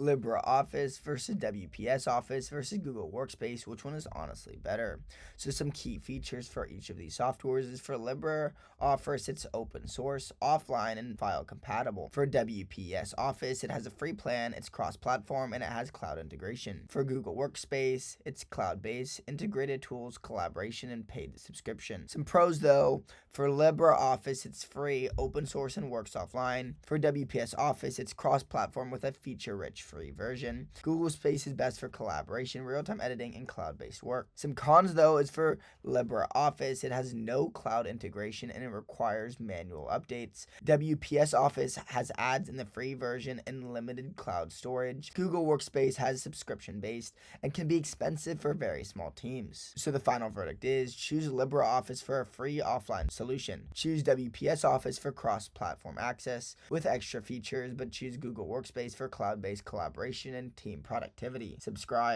LibreOffice versus WPS Office versus Google Workspace, which one is honestly better? So some key features for each of these softwares is for LibreOffice, it's open source, offline, and file compatible. For WPS Office, it has a free plan, it's cross-platform, and it has cloud integration. For Google Workspace, it's cloud-based, integrated tools, collaboration, and paid subscription. Some pros though, for LibreOffice, it's free, open source, and works offline. For WPS Office, it's cross-platform with a feature-rich free version. Google Space is best for collaboration, real-time editing, and cloud-based work. Some cons though is for LibreOffice, it has no cloud integration and it requires manual updates. WPS Office has ads in the free version and limited cloud storage. Google Workspace has subscription-based and can be expensive for very small teams. So the final verdict is choose LibreOffice for a free offline solution. Choose WPS Office for cross-platform access with extra features, but choose Google Workspace for cloud-based collaboration and team productivity. Subscribe.